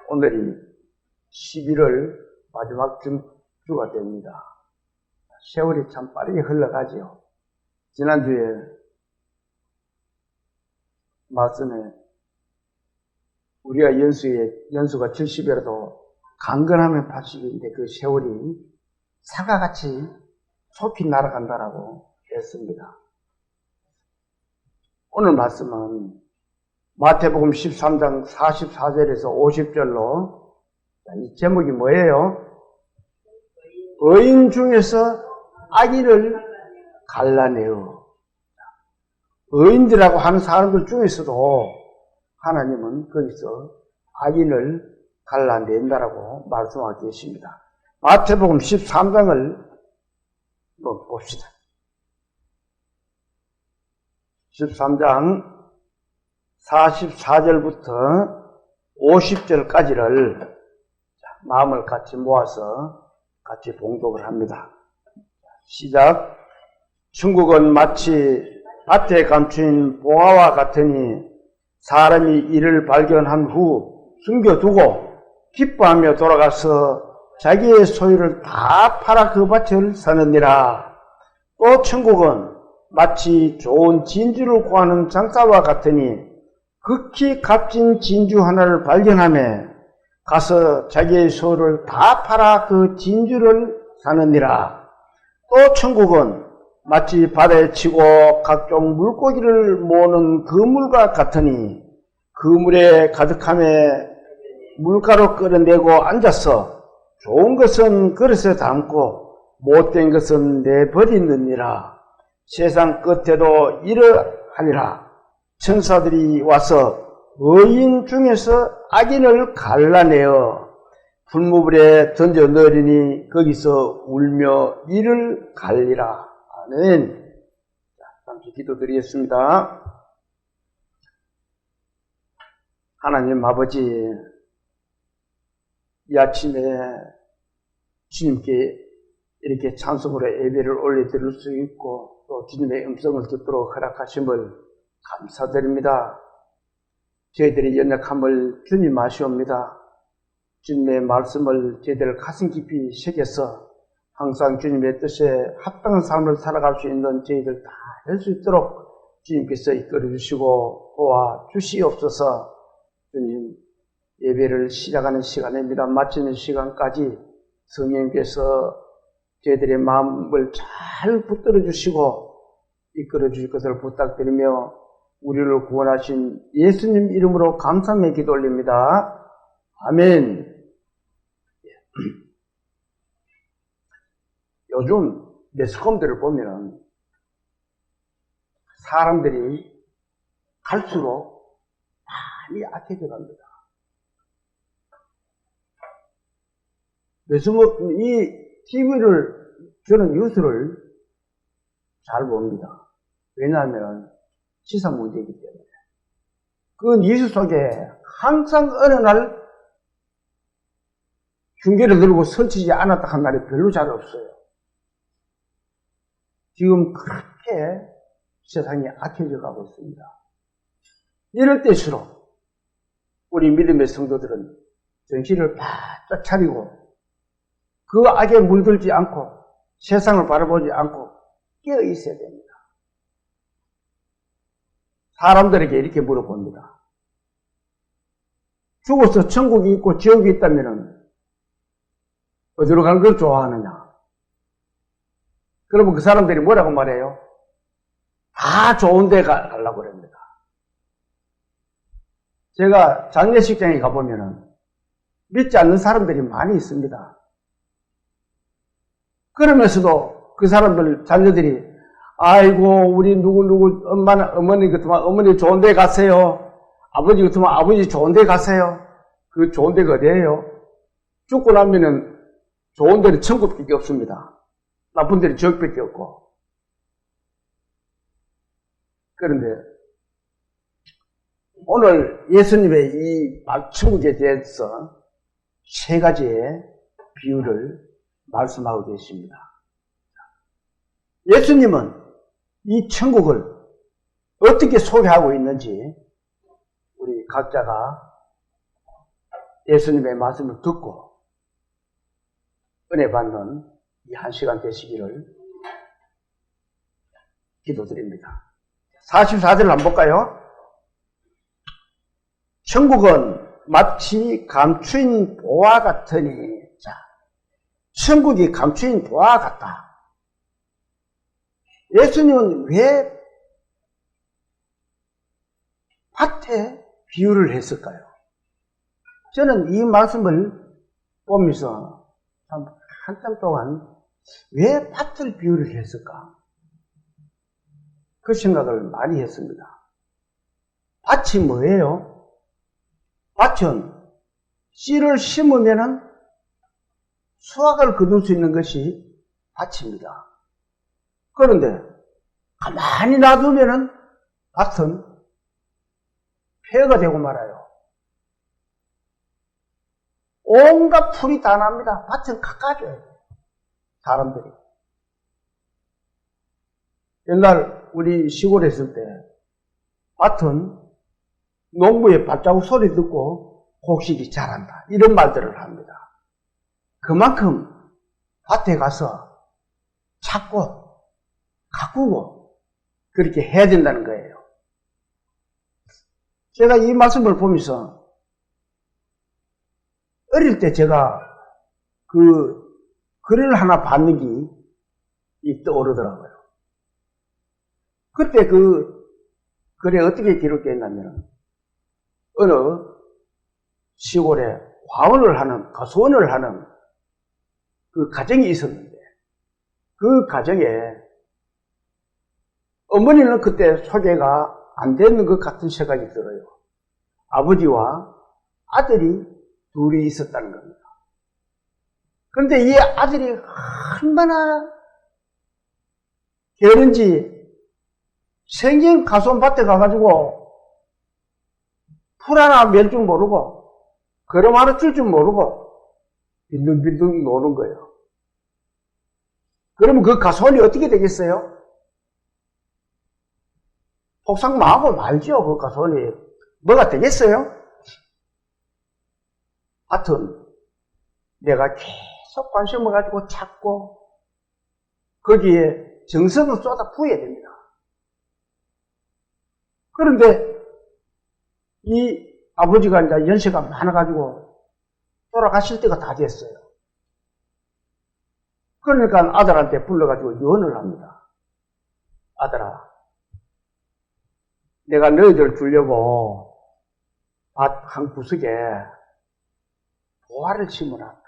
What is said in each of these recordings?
오늘이 11월 마지막 주가 됩니다. 세월이 참 빠르게 흘러가지요. 지난주에 말씀에 우리가 연수가 70이라도 강건하면 80인데 그 세월이 사과같이 속히 날아간다라고 했습니다. 오늘 말씀은 마태복음 13장 44절에서 50절로 이 제목이 뭐예요? 의인 중에서 악인을 갈라내어. 의인들이라고 하는 사람들 중에서도 하나님은 거기서 악인을 갈라낸다라고 말씀하고 계십니다. 마태복음 13장을 봅시다. 13장 44절부터 50절까지를 마음을 같이 모아서 같이 봉독을 합니다. 시작. 천국은 마치 밭에 감춘 보화와 같으니 사람이 이를 발견한 후 숨겨두고 기뻐하며 돌아가서 자기의 소유를 다 팔아 그 밭을 사느니라. 또 천국은 마치 좋은 진주를 구하는 장사와 같으니 극히 값진 진주 하나를 발견하며 가서 자기의 소유를 다 팔아 그 진주를 사느니라. 또 천국은 마치 바다에 치고 각종 물고기를 모으는 그물과 같으니 그물에 가득함에 물가로 끌어내고 앉아서 좋은 것은 그릇에 담고 못된 것은 내버리느니라. 세상 끝에도 이러하리라. 천사들이 와서 의인 중에서 악인을 갈라내어 불무불에 던져 넣으리니 거기서 울며 이를 갈리라. 아멘. 잠시 기도드리겠습니다. 하나님 아버지, 이 아침에 주님께 이렇게 찬송으로 예배를 올려드릴 수 있고 또 주님의 음성을 듣도록 허락하심을 감사드립니다. 저희들의 연약함을 주님 아시옵니다. 주님의 말씀을 저희들 가슴 깊이 새겨서 항상 주님의 뜻에 합당한 삶을 살아갈 수 있는 저희들 다 할 수 있도록 주님께서 이끌어 주시고 도와 주시옵소서. 주님, 예배를 시작하는 시간입니다. 마치는 시간까지 성령께서 저희들의 마음을 잘 붙들어 주시고 이끌어 주실 것을 부탁드리며 우리를 구원하신 예수님 이름으로 감사의 기도 올립니다. 아멘. 요즘 매스컴들을 보면 사람들이 갈수록 많이 악해져 갑니다. 이 저는 뉴스를 잘 봅니다. 왜냐하면 시사 문제이기 때문에. 그 뉴스 속에 항상 어느 날 흉계를 들고 설치지 않았다 한 날이 별로 잘 없어요. 지금 그렇게 세상이 악해져 가고 있습니다. 이럴 때일수록 우리 믿음의 성도들은 정신을 바짝 차리고 그 악에 물들지 않고 세상을 바라보지 않고 깨어 있어야 됩니다. 사람들에게 이렇게 물어봅니다. 죽어서 천국이 있고 지옥이 있다면 어디로 가는 걸 좋아하느냐? 그러면 그 사람들이 뭐라고 말해요? 다 좋은 데 가려고 그럽니다. 제가 장례식장에 가보면은 믿지 않는 사람들이 많이 있습니다. 그러면서도 그 사람들, 자녀들이, 아이고, 우리 누구, 어머니 같으면 어머니 좋은 데 가세요. 아버지 같으면 아버지 좋은 데 가세요. 그 좋은 데가 어디예요? 죽고 나면은 좋은 데는 천국밖에 없습니다. 나쁜 데는 지옥밖에 없고. 그런데 오늘 예수님의 이 천국에 대해서 세 가지의 비유를 말씀하고 계십니다. 예수님은 이 천국을 어떻게 소개하고 있는지 우리 각자가 예수님의 말씀을 듣고 은혜 받는 이 한 시간 되시기를 기도드립니다. 44절 한번 볼까요? 천국은 마치 감추인 보화 같으니, 자, 천국이 감추인 보화 같다. 예수님은 왜 밭에 비유를 했을까요? 저는 이 말씀을 보면서 참 한참 동안 왜 밭을 비유를 했을까? 그 생각을 많이 했습니다. 밭이 뭐예요? 밭은 씨를 심으면 수확을 거둘 수 있는 것이 밭입니다. 그런데 가만히 놔두면 밭은 폐허가 되고 말아요. 온갖 풀이 다 납니다. 밭은 깎아줘야 돼요. 사람들이. 옛날 우리 시골에 있을 때 밭은 농부의 발자국 소리 듣고 곡식이 자란다. 이런 말들을 합니다. 그만큼 밭에 가서 찾고 가꾸고 그렇게 해야 된다는 거예요. 제가 이 말씀을 보면서 어릴 때 제가 그 글을 하나 봤는 게 떠오르더라고요. 그때 그 글에 어떻게 기록되어 있냐면 어느 시골에 과원을 하는, 가수원을 하는 그 가정이 있었는데 그 가정에 어머니는 그때 소개가 안 되는 것 같은 생각이 들어요. 아버지와 아들이 둘이 있었다는 겁니다. 그런데 이 아들이 얼마나 게으른지 생긴 가수원 밭에 가가지고 풀 하나 멜 줄 모르고 걸음 하나 줄 줄 모르고 빈둥빈둥 노는 거예요. 그러면 그 가수원이 어떻게 되겠어요? 폭삭 망하고 말죠. 그 가수원이 뭐가 되겠어요? 하여튼 내가 계속 관심을 가지고 찾고 거기에 정성을 쏟아 부어야 됩니다. 그런데 이 아버지가 이제 연세가 많아가지고 돌아가실 때가 다 됐어요. 그러니까 아들한테 불러가지고 유언을 합니다. 아들아, 내가 너희들 주려고 밭 한 구석에 보화를 심어놨다.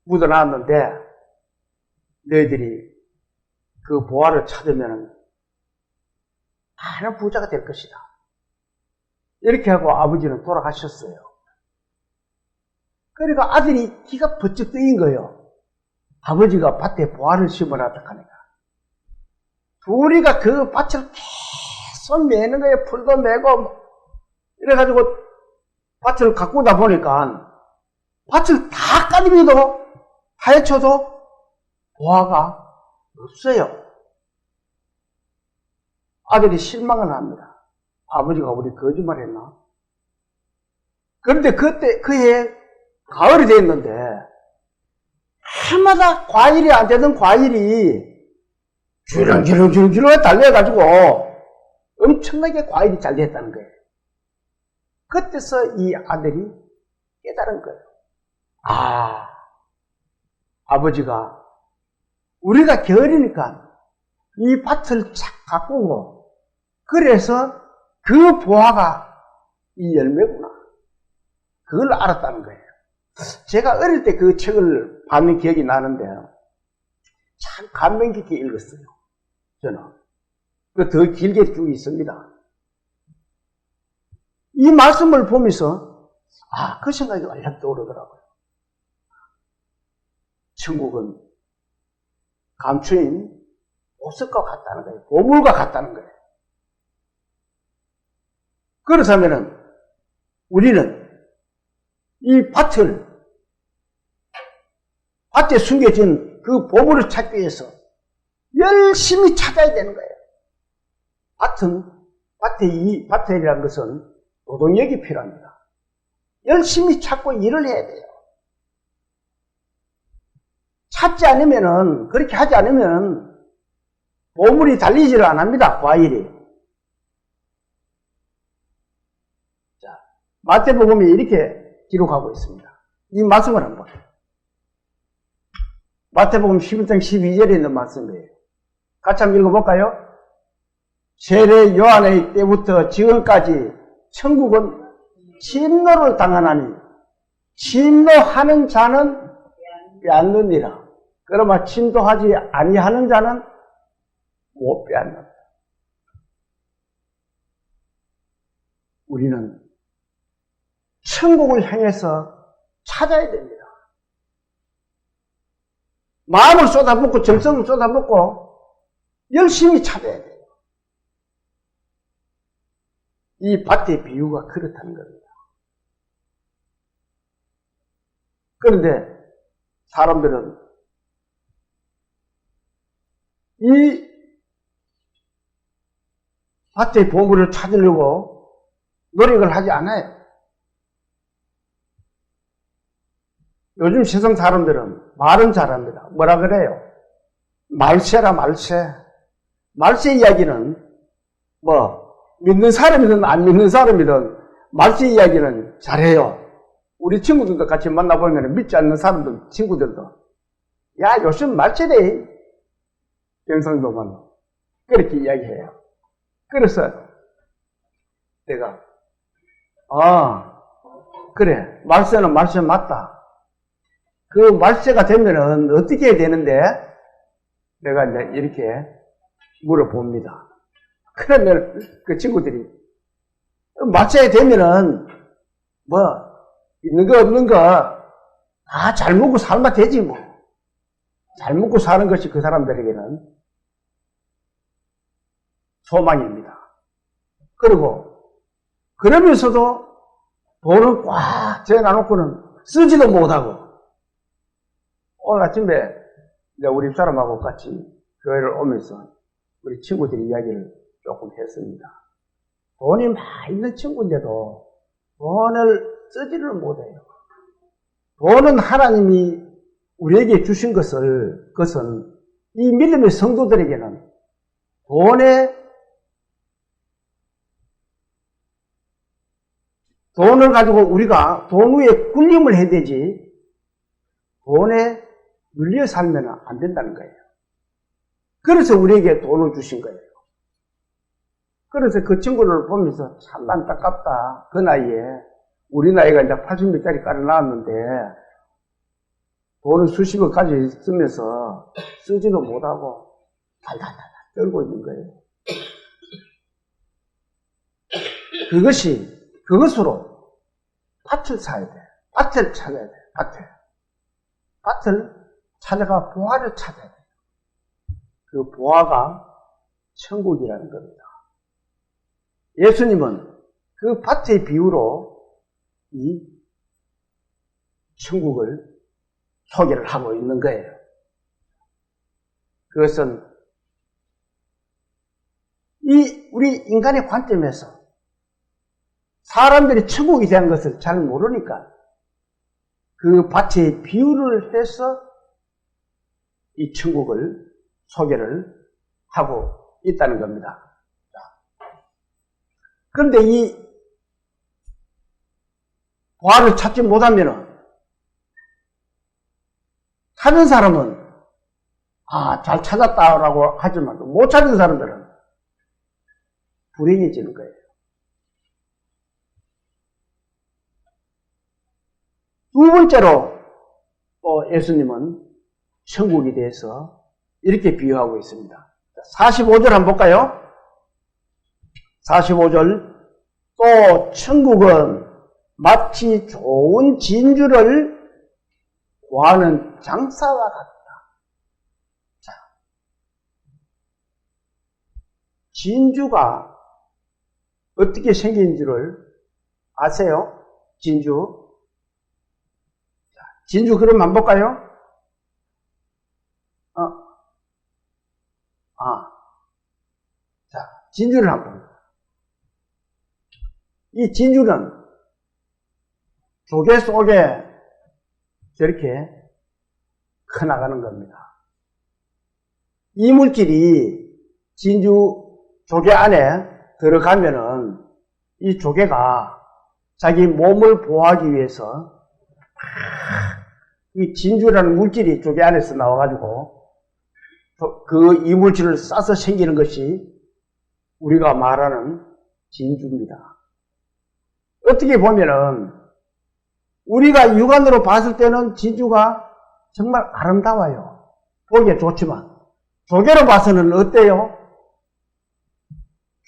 묻어놨는데 너희들이 그 보화를 찾으면 많은 부자가 될 것이다. 이렇게 하고 아버지는 돌아가셨어요. 그러니까 아들이 기가 번쩍 뜨인 거예요. 아버지가 밭에 보화를 심어놨다 하니까. 둘이가 그 밭을 계속 매는 거예요. 풀도 매고 이래가지고 밭을 가꾸다 보니까 밭을 다 까리면도 파헤쳐도 보화가 없어요. 아들이 실망을 합니다. 아버지가 우리 거짓말했나? 그런데 그때 그해 가을이 됐는데 해마다 과일이 안 되던 과일이 주렁주렁 달려가지고 엄청나게 과일이 잘 됐다는 거예요. 그때서 이 아들이 깨달은 거예요. 아, 아버지가 우리가 게으르니까 이 밭을 착 가꾸고 그래서 그 보화가 이 열매구나. 그걸 알았다는 거예요. 제가 어릴 때 그 책을 받는 기억이 나는데 참 감명 깊게 읽었어요. 저는. 더 길게 쭉 있습니다. 이 말씀을 보면서 그 생각이 얼른 떠오르더라고요. 천국은 감추인 보석과 같다는 거예요. 보물과 같다는 거예요. 그렇다면 우리는 이 밭에 숨겨진 그 보물을 찾기 위해서 열심히 찾아야 되는 거예요. 밭이라는 것은 노동력이 필요합니다. 열심히 찾고 일을 해야 돼요. 찾지 않으면은, 그렇게 하지 않으면 보물이 달리지를 안 합니다. 과일이. 자, 마태복음이 이렇게 기록하고 있습니다. 이 말씀을 한번 보세요. 마태복음 11장 12절에 있는 말씀이에요. 같이 한번 읽어볼까요? 세례 요한의 때부터 지금까지 천국은 진노를 당하나니 진노하는 자는 빼앗느니라. 그러나 진노하지 아니하는 자는 못 빼앗는다. 우리는 천국을 향해서 찾아야 됩니다. 마음을 쏟아붓고 정성을 쏟아붓고 열심히 찾아야 돼요. 이 밭의 비유가 그렇다는 겁니다. 그런데 사람들은 이 밭의 보물을 찾으려고 노력을 하지 않아요. 요즘 세상 사람들은 말은 잘합니다. 뭐라 그래요? 말세라 말세. 말세 이야기는 믿는 사람이든 안 믿는 사람이든 말세 이야기는 잘해요. 우리 친구들도 같이 만나보면 믿지 않는 사람들, 친구들도 야 요즘 말세래. 경상도만 그렇게 이야기해요. 그래서 내가 그래 말세는 말세 맞다. 그 말세가 되면은 어떻게 해야 되는데? 내가 이제 이렇게 물어봅니다. 그러면 그 친구들이 말세 되면은 있는 거 없는 거 다 잘 먹고 살면 되지 뭐. 잘 먹고 사는 것이 그 사람들에게는 소망입니다. 그리고 그러면서도 돈을 꽉 재놔놓고는 쓰지도 못하고 오늘 아침에 이제 우리 사람하고 같이 교회를 오면서 우리 친구들이 이야기를 조금 했습니다. 돈이 많이 있는 친구인데도 돈을 쓰지를 못해요. 돈은 하나님이 우리에게 주신 그것은 이 믿음의 성도들에게는 돈을 가지고 우리가 돈 위에 군림을 해야 되지 돈에 눌려 살면 안 된다는 거예요. 그래서 우리에게 돈을 주신 거예요. 그래서 그 친구를 보면서 참 안타깝다. 그 나이에 우리 나이가 이제 80몇짜리 깔아 나왔는데 돈을 수십억 가지고 있으면서 쓰지도 못하고 달달달 떨고 있는 거예요. 그것으로 밭을 사야 돼. 밭을 찾아야 돼. 밭을 찾아가 보화를 찾아야 돼. 그 보화가 천국이라는 겁니다. 예수님은 그 밭의 비유로 이 천국을 소개를 하고 있는 거예요. 그것은 우리 인간의 관점에서 사람들이 천국이 대한 것을 잘 모르니까 그 밭의 비유를 해서 이 천국을 소개를 하고 있다는 겁니다. 그런데 이 보화를 찾지 못하면 찾은 사람은 잘 찾았다라고 하지만 못 찾은 사람들은 불행해지는 거예요. 두 번째로 예수님은 천국에 대해서 이렇게 비유하고 있습니다. 45절 한번 볼까요? 45절 또 천국은 마치 좋은 진주를 구하는 장사와 같다. 자, 진주가 어떻게 생긴 줄을 아세요? 진주. 자, 진주 그럼 한번 볼까요? 자, 진주를 한번 봅니다. 이 진주는 조개 속에 저렇게 커나가는 겁니다. 이 물질이 진주 조개 안에 들어가면은 이 조개가 자기 몸을 보호하기 위해서 이 진주라는 물질이 조개 안에서 나와가지고 그 이물질을 싸서 생기는 것이 우리가 말하는 진주입니다. 어떻게 보면은 우리가 육안으로 봤을 때는 진주가 정말 아름다워요. 보기에 좋지만 조개로 봐서는 어때요?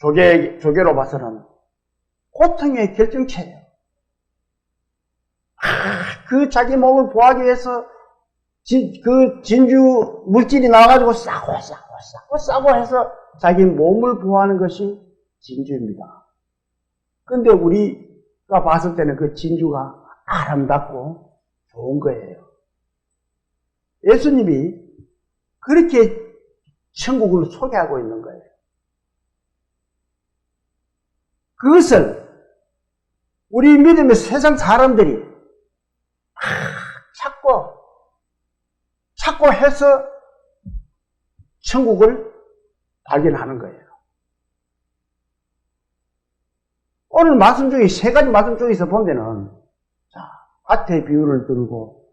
조개로 봐서는 고통의 결정체예요. 그 자기 몸을 보호하기 위해서 그 진주 물질이 나와가지고 싸고 해서 자기 몸을 보호하는 것이 진주입니다. 근데 우리가 봤을 때는 그 진주가 아름답고 좋은 거예요. 예수님이 그렇게 천국을 소개하고 있는 거예요. 그것을 우리 믿음의 세상 사람들이 찾고 해서 천국을 발견하는 거예요. 오늘 말씀 중에 세 가지 말씀 중에서 보면은 밭의 비유를 들고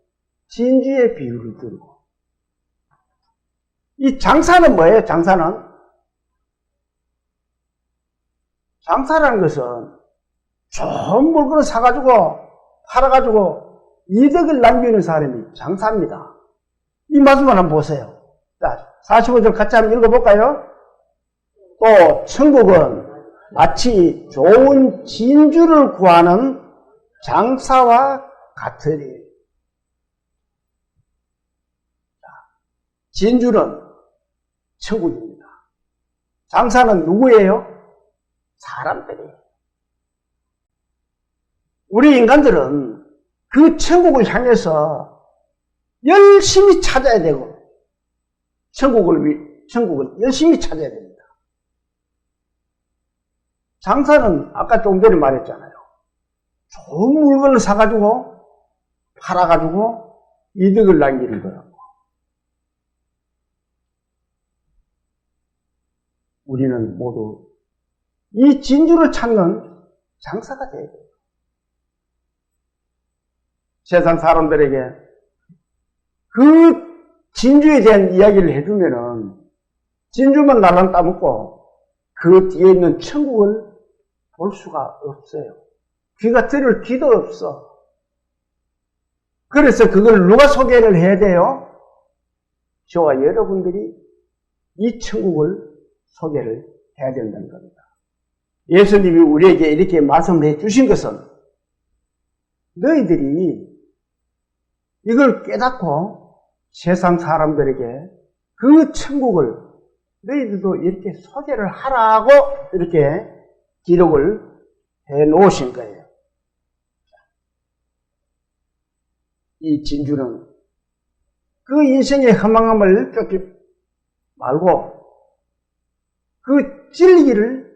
진주의 비유를 들고 이 장사는 뭐예요? 장사는 장사라는 것은 좋은 물건을 사가지고 팔아가지고 이득을 남기는 사람이 장사입니다. 이 말씀을 한번 보세요. 자, 45절 같이 한번 읽어볼까요? 또 천국은 마치 좋은 진주를 구하는 장사와 같으리. 진주는 천국입니다. 장사는 누구예요? 사람들이에요. 우리 인간들은 그 천국을 향해서 열심히 찾아야 되고 천국을 열심히 찾아야 됩니다. 장사는 아까 좀 전에 말했잖아요. 좋은 물건을 사가지고 팔아가지고 이득을 남기는 거라고. 우리는 모두 이 진주를 찾는 장사가 돼야 돼요. 세상 사람들에게 그 진주에 대한 이야기를 해주면은 진주만 날랑 따먹고 그 뒤에 있는 천국을 볼 수가 없어요. 귀가 들을 귀도 없어. 그래서 그걸 누가 소개를 해야 돼요? 저와 여러분들이 이 천국을 소개를 해야 된다는 겁니다. 예수님이 우리에게 이렇게 말씀을 해 주신 것은 너희들이 이걸 깨닫고 세상 사람들에게 그 천국을 너희들도 이렇게 소개를 하라고 이렇게 기록을 해 놓으신 거예요. 이 진주는 그 인생의 허망함을 쫓지 말고 그 진리를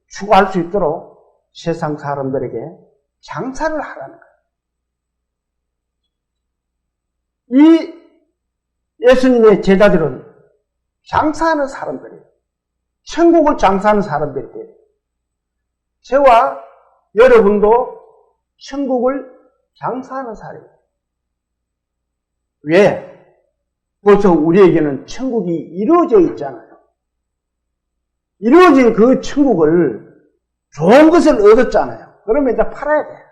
추구할 수 있도록 세상 사람들에게 장사를 하라는 거예요. 이 예수님의 제자들은 장사하는 사람들이에요. 천국을 장사하는 사람들이에요. 저와 여러분도 천국을 장사하는 사람이에요. 왜? 벌써 우리에게는 천국이 이루어져 있잖아요. 이루어진 그 천국을 좋은 것을 얻었잖아요. 그러면 이제 팔아야 돼.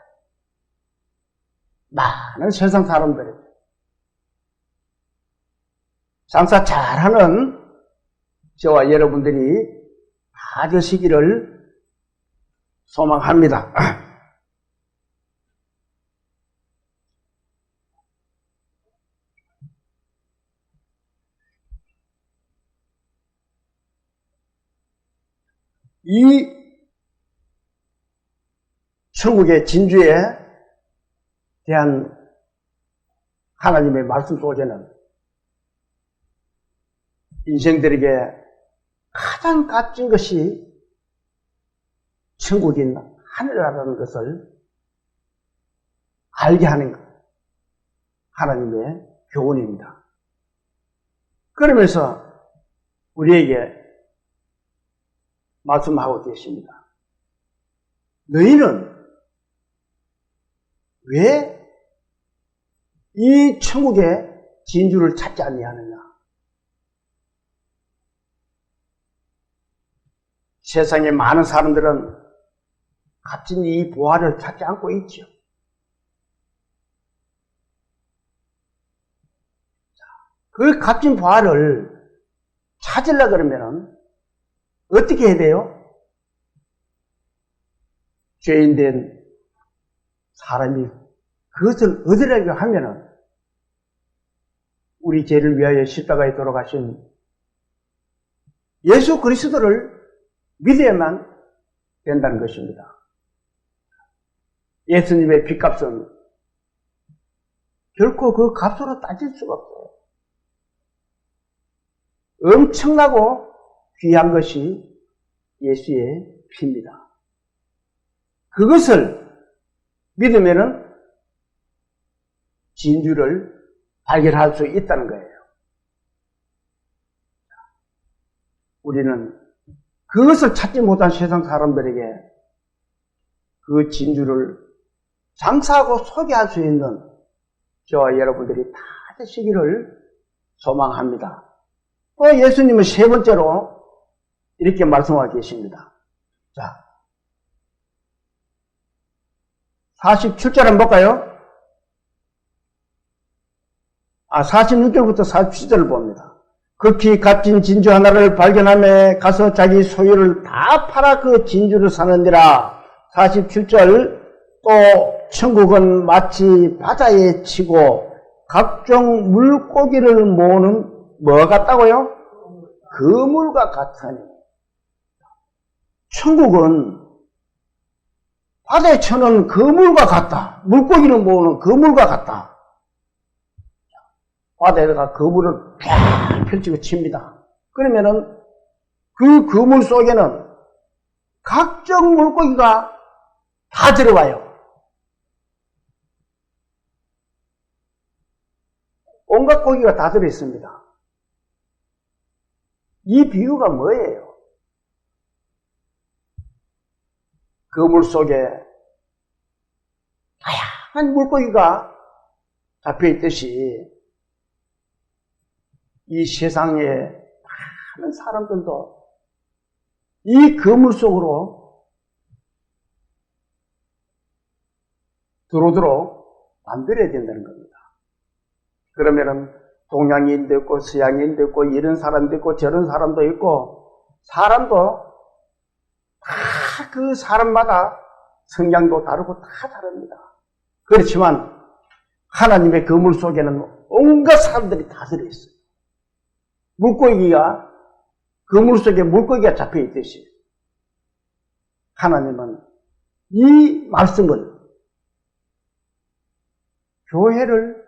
많은 세상 사람들이 장사 잘하는 저와 여러분들이 다 되시기를 소망합니다. 이 천국의 진주에 대한 하나님의 말씀 속에는 인생들에게 가장 값진 것이 천국인 하늘나라는 것을 알게 하는 것. 하나님의 교훈입니다. 그러면서 우리에게 말씀하고 계십니다. 너희는 왜 이 천국의 진주를 찾지 아니하느냐? 세상에 많은 사람들은 값진 이 보화를 찾지 않고 있죠. 그 값진 보화를 찾으려 그러면 어떻게 해야 돼요? 죄인된 사람이 그것을 얻으려고 하면은 우리 죄를 위하여 십자가에 돌아가신 예수 그리스도를 믿어야만 된다는 것입니다. 예수님의 빚값은 결코 그 값으로 따질 수가 없어요. 엄청나고 귀한 것이 예수의 피입니다. 그것을 믿으면은 진주를 발견할 수 있다는 거예요. 우리는 그것을 찾지 못한 세상 사람들에게 그 진주를 장사하고 소개할 수 있는 저와 여러분들이 다 되시기를 소망합니다. 또 예수님은 세 번째로 이렇게 말씀하고 계십니다. 자, 47절 한번 볼까요? 46절부터 47절을 봅니다. 극히 값진 진주 하나를 발견하며 가서 자기 소유를 다 팔아 그 진주를 사느니라. 47절 또 천국은 마치 바다에 치고 각종 물고기를 모으는 뭐 같다고요? 그물과 같으니. 천국은 바다에 쳐놓은 그물과 같다. 물고기를 모으는 그물과 같다. 바다에다가 그물을 쫙 펼치고 칩니다. 그러면은 그 그물 속에는 각종 물고기가 다 들어와요. 온갖 고기가 다 들어있습니다. 이 비유가 뭐예요? 그물 속에 다양한 물고기가 잡혀있듯이 이 세상에 많은 사람들도 이 그물 속으로 들어오도록 만들어야 된다는 겁니다. 그러면은 동양인도 있고 서양인도 있고 이런 사람도 있고 저런 사람도 있고 사람도 다 그 사람마다 성향도 다르고 다 다릅니다. 그렇지만 하나님의 그물 속에는 온갖 사람들이 다 들어있어요. 물고기가 그물 속에 물고기가 잡혀있듯이 하나님은 이 말씀을 교회를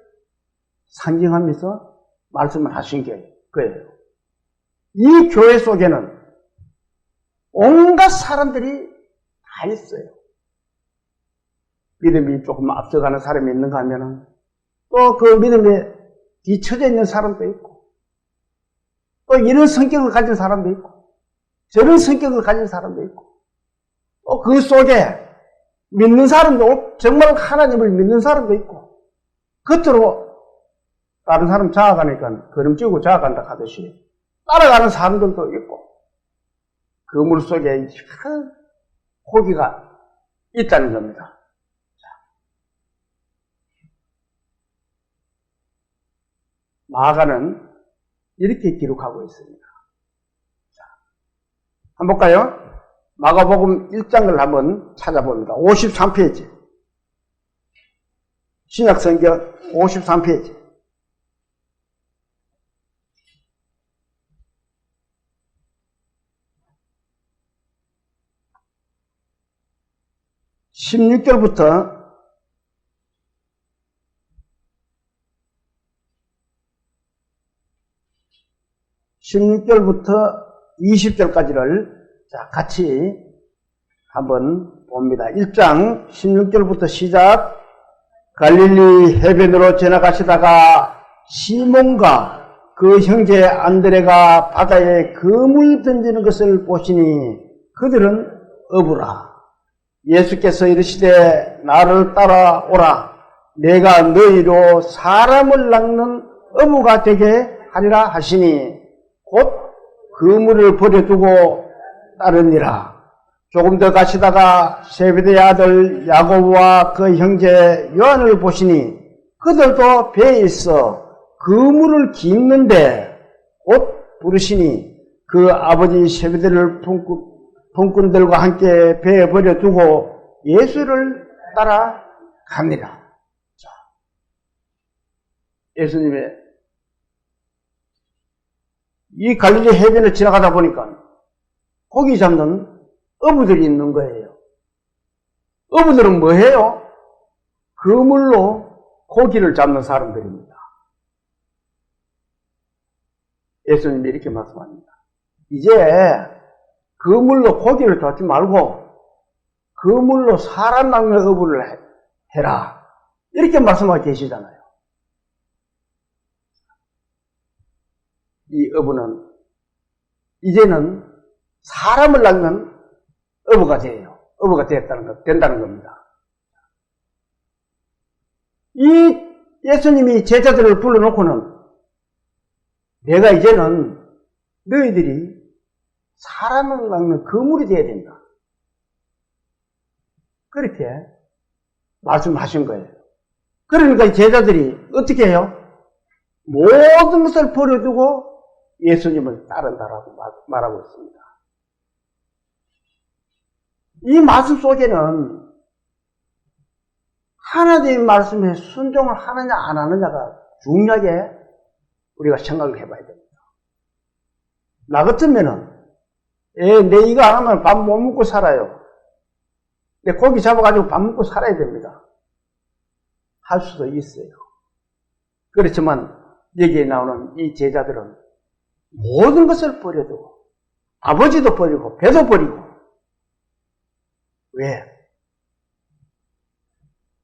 상징하면서 말씀을 하신 거예요. 이 교회 속에는 온갖 사람들이 다 있어요. 믿음이 조금 앞서가는 사람이 있는가 하면은 또 그 믿음에 뒤처져 있는 사람도 있고 또 이런 성격을 가진 사람도 있고 저런 성격을 가진 사람도 있고 또 그 속에 믿는 사람도 정말 하나님을 믿는 사람도 있고 겉으로 다른 사람 자아가니까 걸음지고 자아간다 하듯이 따라가는 사람들도 있고 그 물 속에 큰 고기가 있다는 겁니다. 마가는 이렇게 기록하고 있습니다. 자, 한번 볼까요? 마가복음 1장을 한번 찾아봅니다. 53페이지. 신약성경 53페이지. (16절부터) 20절까지를 같이 한번 봅니다. 1장 16절부터 시작. 갈릴리 해변으로 지나가시다가 시몬과 그 형제 안드레가 바다에 그물 던지는 것을 보시니 그들은 어부라. 예수께서 이르시되 나를 따라오라. 내가 너희로 사람을 낚는 어부가 되게 하리라 하시니 곧 그물을 버려두고 따르니라. 조금 더 가시다가 세베대의 아들 야고보와 그 형제 요한을 보시니 그들도 배에 있어 그물을 깁는데 곧 부르시니 그 아버지 세베대를 품꾼들과 함께 배에 버려두고 예수를 따라갑니다. 자, 예수님의 이 갈릴리 해변을 지나가다 보니까 고기 잡는 어부들이 있는 거예요. 어부들은 뭐예요? 그물로 고기를 잡는 사람들입니다. 예수님이 이렇게 말씀합니다. 이제 그물로 고기를 잡지 말고 그물로 사람 낚는 어부를 해라. 이렇게 말씀하고 계시잖아요. 이 어부는 이제는 사람을 낚는 어부가 돼요. 어부가 된다는 겁니다. 이 예수님이 제자들을 불러놓고는 내가 이제는 너희들이 사람을 낚는 그물이 돼야 된다. 그렇게 말씀하신 거예요. 그러니까 제자들이 어떻게 해요? 모든 것을 버려두고 예수님을 따른다라고 말하고 있습니다. 이 말씀 속에는 하나님의 말씀에 순종을 하느냐 안 하느냐가 중요하게 우리가 생각을 해봐야 됩니다. 나 같으면은 내 이거 안 하면 밥 못 먹고 살아요. 내 고기 잡아가지고 밥 먹고 살아야 됩니다. 할 수도 있어요. 그렇지만 여기에 나오는 이 제자들은 모든 것을 버려두고 아버지도 버리고 배도 버리고 왜?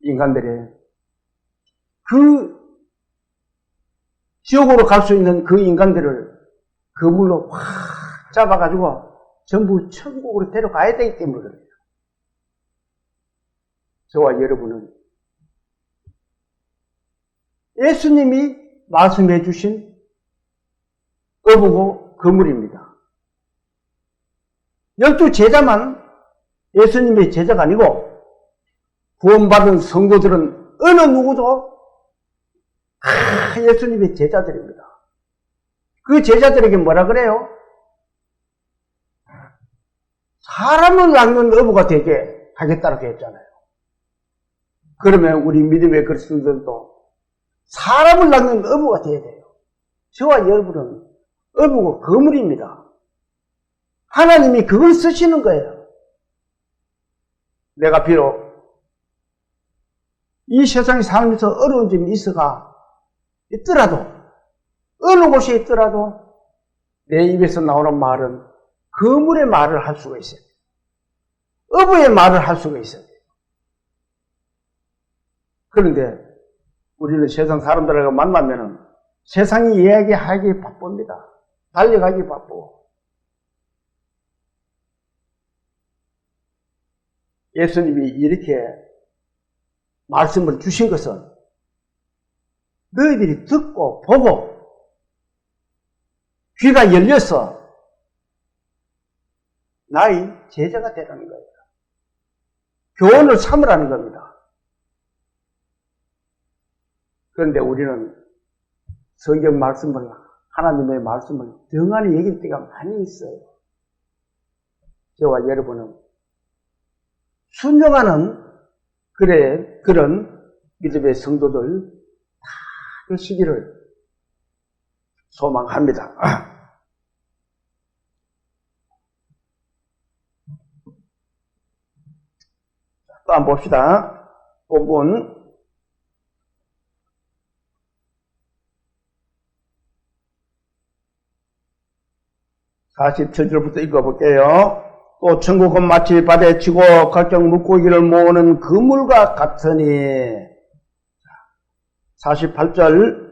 인간들이 그 지옥으로 갈 수 있는 그 인간들을 그물로 확 잡아가지고 전부 천국으로 데려가야 되기 때문에 그래요. 저와 여러분은 예수님이 말씀해 주신 어부고 그물입니다. 12 제자만 예수님의 제자가 아니고 구원받은 성도들은 어느 누구도 예수님의 제자들입니다. 그 제자들에게 뭐라 그래요? 사람을 낚는 어부가 되게 하겠다고 했잖아요. 그러면 우리 믿음의 그리스도인들도 사람을 낚는 어부가 되어야 돼요. 저와 여러분은 어부고 그물입니다. 하나님이 그걸 쓰시는 거예요. 내가 비록 이 세상에 살면서 어려운 점이 있더라도 어느 곳에 있더라도 내 입에서 나오는 말은 그물의 말을 할 수가 있어요. 어부의 말을 할 수가 있어요. 그런데 우리는 세상 사람들하고 만나면은 세상이 이야기하기 바쁩니다. 달려가기 바쁘고. 예수님이 이렇게 말씀을 주신 것은 너희들이 듣고 보고 귀가 열려서 나의 제자가 되라는 거예요. 교훈을 삼으라는 겁니다. 그런데 우리는 성경 말씀을, 하나님의 말씀을 등한히 얘기할 때가 많이 있어요. 저와 여러분은 순종하는 그런 믿음의 성도들 다 되시기를 소망합니다. 또 한번 봅시다. 본문 47절부터 읽어볼게요. 또 천국은 마치 바다에 치고 각종 물고기를 모으는 그물과 같으니 48절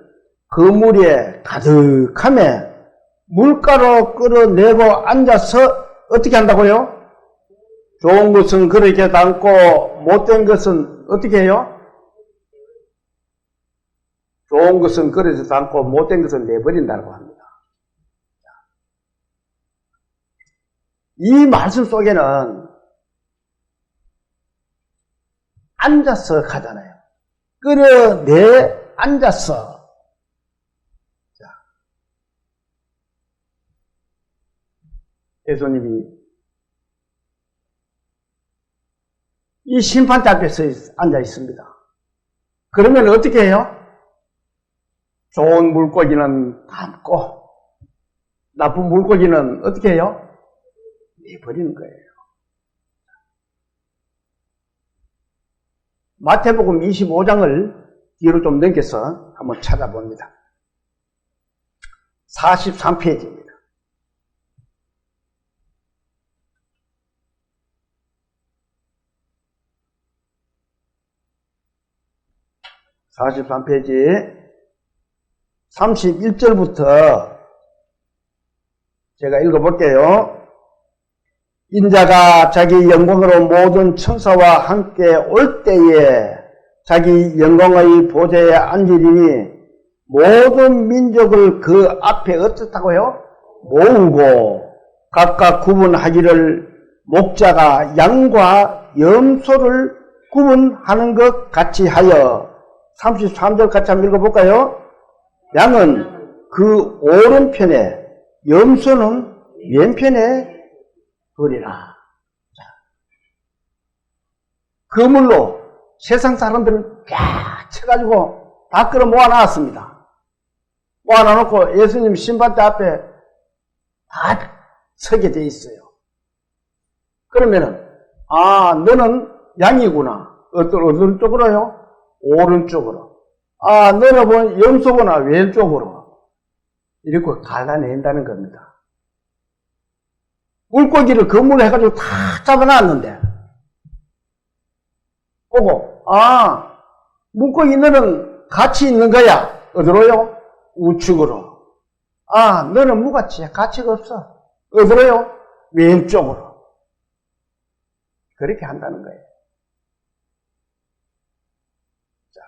그 물에 가득함에 물가로 끌어내고 앉아서 어떻게 한다고요? 좋은 것은 그렇게 담고 못된 것은 어떻게 해요? 좋은 것은 그릇에 담고 못된 것은 내버린다고 합니다. 이 말씀 속에는 앉아서 가잖아요. 끌어내 앉아서. 자, 예수님이 이 심판대 앞에서 앉아 있습니다. 그러면 어떻게 해요? 좋은 물고기는 담고 나쁜 물고기는 어떻게 해요? 내버리는 거예요. 마태복음 25장을 뒤로 좀 넘겨서 한번 찾아봅니다. 43페이지입니다. (43페이지) 31절부터 제가 읽어볼게요. 인자가 자기 영광으로 모든 천사와 함께 올 때에 자기 영광의 보좌에 앉으리니 모든 민족을 그 앞에 어떻다고요? 모으고 각각 구분하기를 목자가 양과 염소를 구분하는 것 같이 하여 33절 같이 한번 읽어볼까요? 양은 그 오른편에 염소는 왼편에 두리라. 그물로 세상 사람들을 쫙 쳐가지고 다 끌어 모아놨습니다. 모아놔놓고 예수님 심판대 앞에 다 서게 돼 있어요. 그러면은 너는 양이구나. 어떤 쪽으로요? 오른쪽으로. 너는 뭐 염소구나. 왼쪽으로. 이렇게 갈라낸다는 겁니다. 물고기를 그물로 해가지고 다 잡아놨는데 보고 물고기 너는 같이 있는 거야. 어디로요? 우측으로. 너는 무가치야. 가치가 없어. 어디로요? 왼쪽으로. 그렇게 한다는 거예요. 자,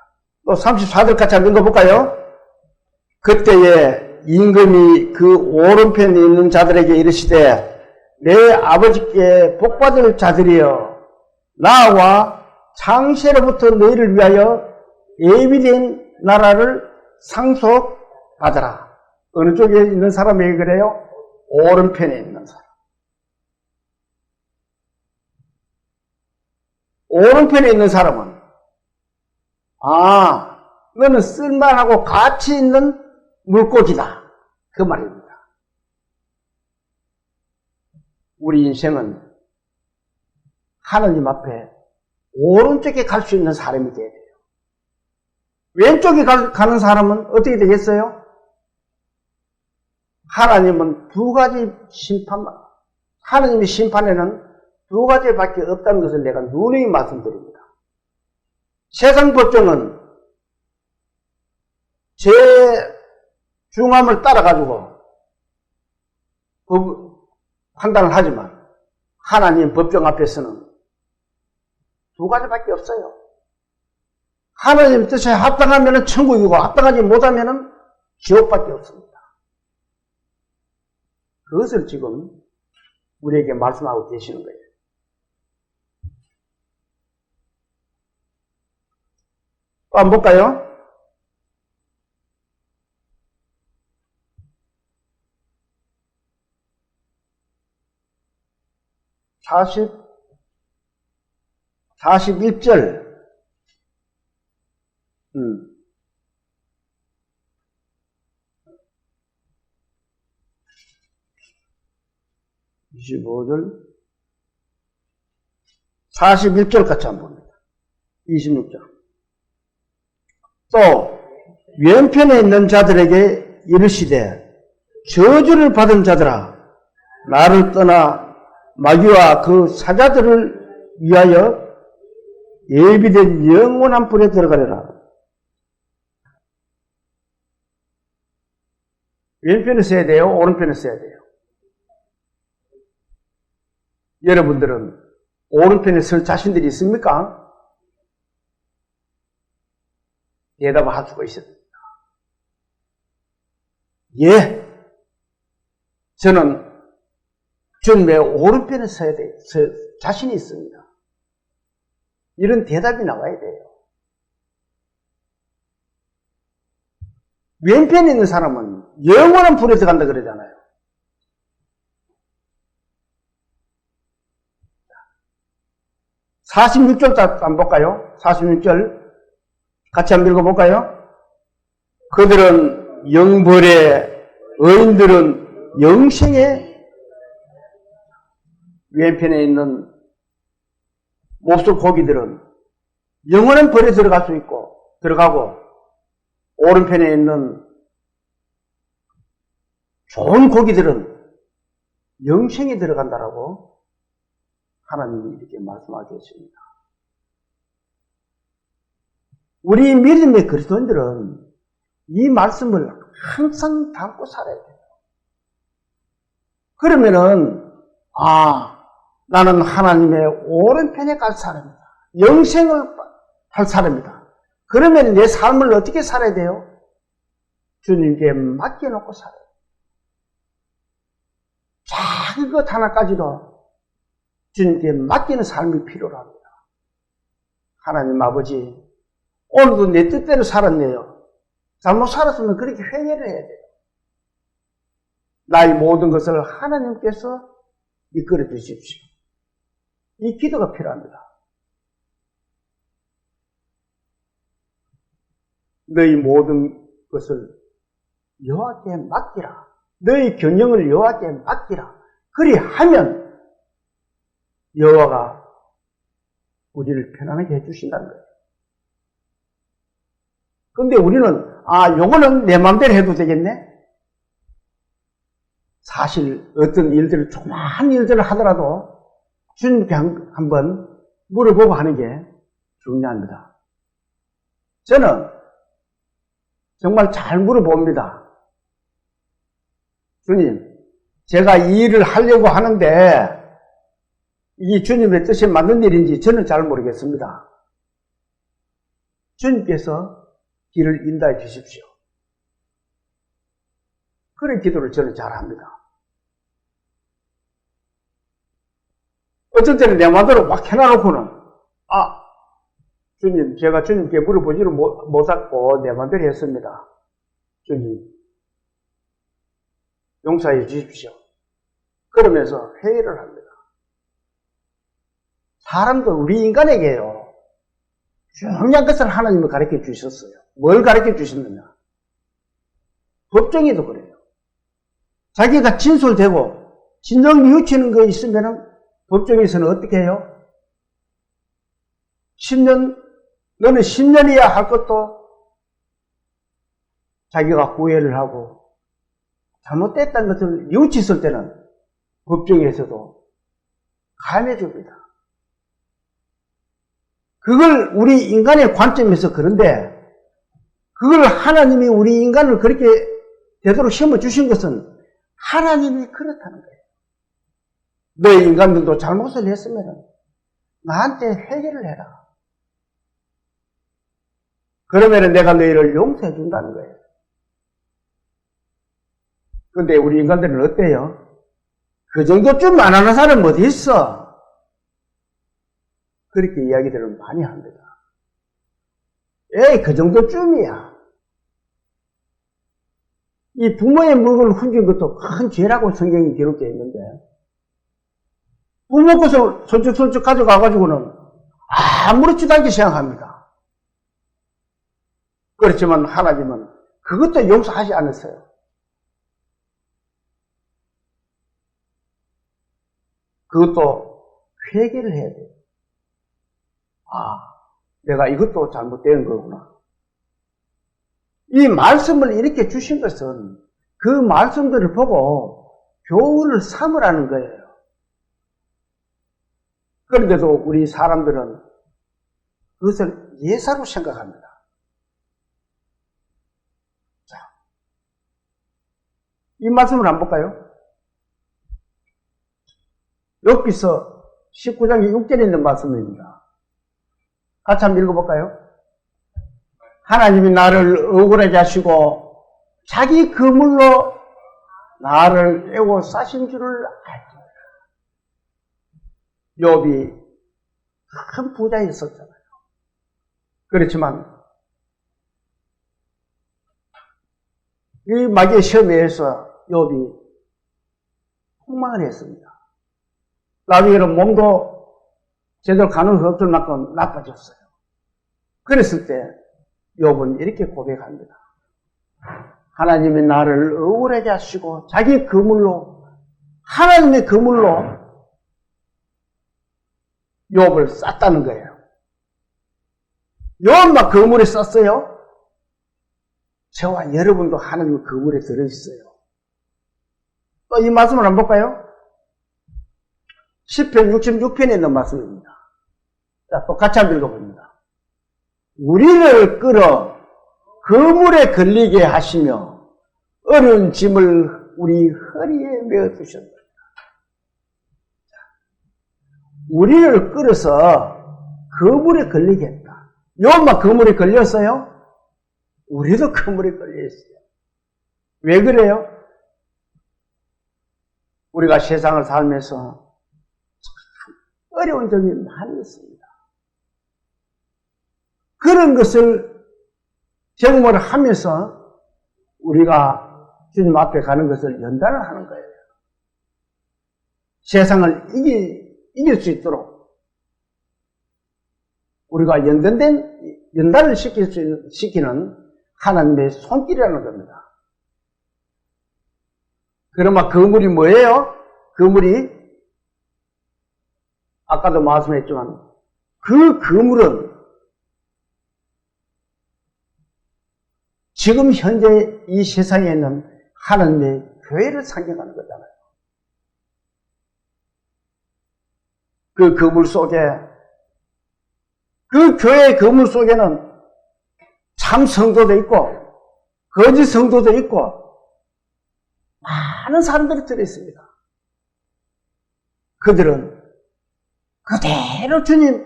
또 34절 같이 한번 읽어볼까요? 그때에 임금이 그 오른편에 있는 자들에게 이르시되 내 아버지께 복받을 자들이여 나와 창세로부터 너희를 위하여 예비된 나라를 상속받아라. 어느 쪽에 있는 사람에게 그래요? 오른편에 있는 사람. 오른편에 있는 사람은 너는 쓸만하고 가치 있는 물고기다. 그 말입니다. 우리 인생은 하나님 앞에 오른쪽에 갈 수 있는 사람이 돼야 돼요. 왼쪽에 가는 사람은 어떻게 되겠어요? 하나님은 두 가지 하나님의 심판에는 두 가지밖에 없다는 것을 내가 누누이 말씀드립니다. 세상 법정은 제 중함을 따라가지고 판단을 하지만 하나님 법정 앞에서는 두 가지밖에 없어요. 하나님 뜻에 합당하면 천국이고 합당하지 못하면 지옥밖에 없습니다. 그것을 지금 우리에게 말씀하고 계시는 거예요. 또 한번 볼까요? (41절) 25절 41절 같이 한번 봅니다. 26절 또 왼편에 있는 자들에게 이르시되 저주를 받은 자들아 나를 떠나 마귀와 그 사자들을 위하여 예비된 영원한 불에 들어가려라. 왼편에 써야 돼요? 오른편에 써야 돼요? 여러분들은 오른편에 쓸 자신들이 있습니까? 대답을 할 수가 있어야 됩니다. 예, 저는 주님의 오른편에 서야 돼요. 자신이 있습니다. 이런 대답이 나와야 돼요. 왼편에 있는 사람은 영원한 불에 들어간다 그러잖아요. 자, 46절 한번 볼까요? 46절 같이 한번 읽어볼까요? 그들은 영벌에, 의인들은 영생에, 왼편에 있는 몹쓸 고기들은 영원한 벌에 들어갈 수 있고, 들어가고, 오른편에 있는 좋은 고기들은 영생에 들어간다라고 하나님이 이렇게 말씀하고 계십니다. 우리 믿음의 그리스도인들은 이 말씀을 항상 담고 살아야 돼요. 그러면은, 나는 하나님의 오른편에 갈 사람이다. 영생을 할 사람이다. 그러면 내 삶을 어떻게 살아야 돼요? 주님께 맡겨놓고 살아야 돼요. 작은 것 하나까지도 주님께 맡기는 삶이 필요로 합니다. 하나님 아버지, 오늘도 내 뜻대로 살았네요. 잘못 살았으면 그렇게 회개를 해야 돼요. 나의 모든 것을 하나님께서 이끌어 주십시오. 이 기도가 필요합니다. 너희 모든 것을 여호와께 맡기라. 너희 경영을 여호와께 맡기라. 그리하면 여호와가 우리를 편안하게 해주신다는 거예요. 그런데 우리는 요거는 내 마음대로 해도 되겠네? 사실 어떤 일들을, 조그마한 일들을 하더라도 주님께 한번 물어보고 하는 게 중요합니다. 저는 정말 잘 물어봅니다. 주님, 제가 이 일을 하려고 하는데 이 주님의 뜻에 맞는 일인지 저는 잘 모르겠습니다. 주님께서 길을 인도해 주십시오. 그런 기도를 저는 잘합니다. 어쩔 때는 내 마음대로 막 해놔놓고는 주님, 제가 주님께 물어보지를 못했고 내 마음대로 했습니다. 주님, 용서해 주십시오. 그러면서 회의를 합니다. 사람도 우리 인간에게요, 중요한 것을 하나님을 가르쳐 주셨어요. 뭘 가르쳐 주셨느냐? 법정에도 그래요. 자기가 진술되고 진정 뉘우치는 거 있으면은 법정에서는 어떻게 해요? 10년, 너는 10년이야 할 것도 자기가 후회를 하고 잘못됐다는 것을 뉘우쳤을 때는 법정에서도 가해해 줍니다. 그걸 우리 인간의 관점에서 그런데 그걸 하나님이 우리 인간을 그렇게 되도록 심어주신 것은 하나님이 그렇다는 거예요. 너희 인간들도 잘못을 했으면 나한테 회개를 해라. 그러면 내가 너희를 용서해 준다는 거예요. 근데 우리 인간들은 어때요? 그 정도쯤 안 하는 사람은 어디 있어? 그렇게 이야기들을 많이 합니다. 에이, 그 정도쯤이야. 이 부모의 물건을 훔친 것도 큰 죄라고 성경이 기록되어 있는데 부모 것을 솔직솔직 가져가가지고는 아무렇지도 않게 생각합니다. 그렇지만 하나님은 그것도 용서하지 않으세요. 그것도 회개를 해야 돼요. 내가 이것도 잘못된 거구나. 이 말씀을 이렇게 주신 것은 그 말씀들을 보고 교훈을 삼으라는 거예요. 그런데도 우리 사람들은 그것을 예사로 생각합니다. 자, 이 말씀을 한번 볼까요? 욥기서 19장 6절에 있는 말씀입니다. 같이 한번 읽어볼까요? 하나님이 나를 억울하게 하시고 자기 그물로 나를 애워 싸신 줄을 알지. 욥이 큰 부자였었잖아요. 그렇지만 이 마귀의 시험에서 욥이 폭망을 했습니다. 나중에는 몸도 제대로 가는 수 없을 만큼 나빠졌어요. 그랬을 때 욥은 이렇게 고백합니다. 하나님이 나를 억울하게 하시고 자기 그물로, 하나님의 그물로 욥을 쌌다는 거예요. 욥만 그물에 썼어요? 저와 여러분도 하나님의 그물에 들어있어요. 또 이 말씀을 한번 볼까요? 10편 66편에 있는 말씀입니다. 자, 또 같이 한번 읽어봅니다. 우리를 끌어 그물에 걸리게 하시며 어려운 짐을 우리 허리에 메어 두셨다. 우리를 끌어서 그물에 걸리게 했다. 욥만 그물에 걸렸어요? 우리도 그물에 걸려있어요. 왜 그래요? 우리가 세상을 살면서 어려운 점이 많이 있습니다. 그런 것을 경험을 하면서 우리가 주님 앞에 가는 것을 연단을 하는 거예요. 세상을 이길 수 있도록 우리가 연단을 시키는 하나님의 손길이라는 겁니다. 그러면 그물이 뭐예요? 그물이 아까도 말씀했지만 그 그물은 지금 현재 이 세상에 있는 하나님의 교회를 상징하는 거잖아요. 그 그물 속에, 그 교회의 그물 속에는 참 성도도 있고 거짓 성도도 있고 많은 사람들이 들어있습니다. 그들은 그대로 주님,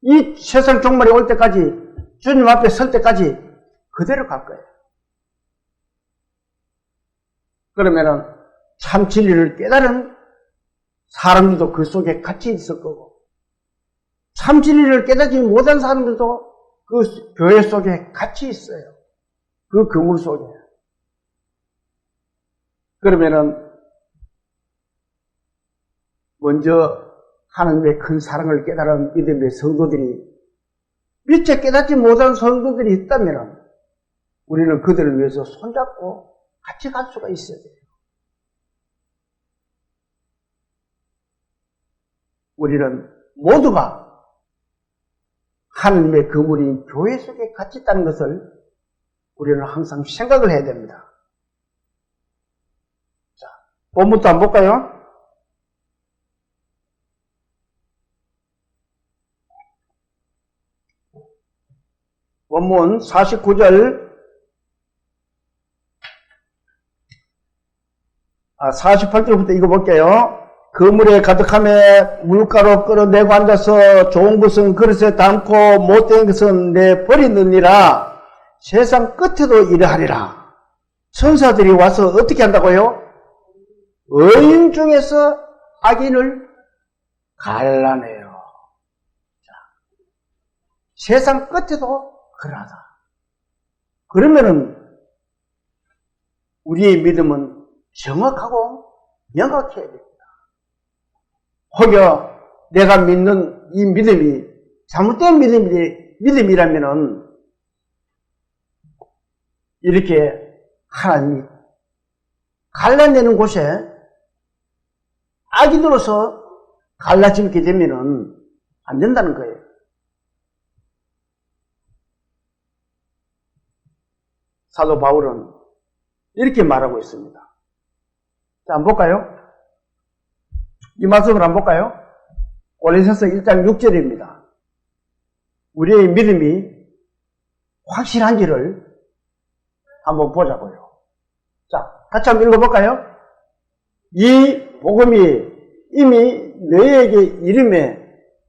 이 세상 종말이 올 때까지, 주님 앞에 설 때까지 그대로 갈 거예요. 그러면은 참 진리를 깨달은 사람들도 그 속에 같이 있을 거고, 참 진리를 깨닫지 못한 사람들도 그 교회 속에 같이 있어요. 그 그물 속에. 그러면은 먼저 하나님의 큰 사랑을 깨달은 믿음의 성도들이, 미처 깨닫지 못한 성도들이 있다면 우리는 그들을 위해서 손잡고 같이 갈 수가 있어야 돼요. 우리는 모두가 하나님의 그물인 교회 속에 같이 있다는 것을 우리는 항상 생각을 해야 됩니다. 자, 본문부터 한번 볼까요? 본문 49절, 48절부터 읽어볼게요. 그물에 가득함에 물가로 끌어내고 앉아서 좋은 것은 그릇에 담고 못된 것은 내버리느니라. 세상 끝에도 이러하리라. 천사들이 와서 어떻게 한다고요? 의인 중에서 악인을 갈라내요. 자, 세상 끝에도 그러하다. 그러면은 우리의 믿음은 정확하고 명확해야 됩니다. 혹여 내가 믿는 이 믿음이 잘못된 믿음이라면은 이렇게 하나님이 갈라내는 곳에 악인으로서 갈라지게 되면은 안 된다는 거예요. 사도 바울은 이렇게 말하고 있습니다. 자, 한번 볼까요? 이 말씀을 한번 볼까요? 고린도서 1장 6절입니다. 우리의 믿음이 확실한지를 한번 보자고요. 자, 같이 한번 읽어볼까요? 이 복음이 이미 너희에게 이름에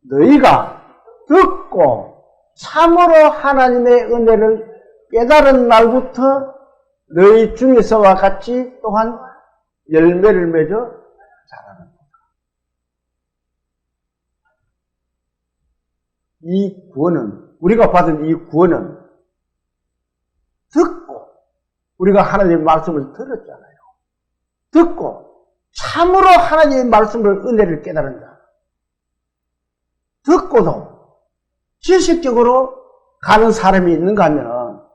너희가 듣고 참으로 하나님의 은혜를 깨달은 날부터 너희 중에서와 같이 또한 열매를 맺어 자라는 거다. 이 구원은, 우리가 받은 이 구원은 듣고, 우리가 하나님의 말씀을 들었잖아요. 듣고 참으로 하나님의 말씀을, 은혜를 깨달은 자. 듣고도 지식적으로 가는 사람이 있는가 하면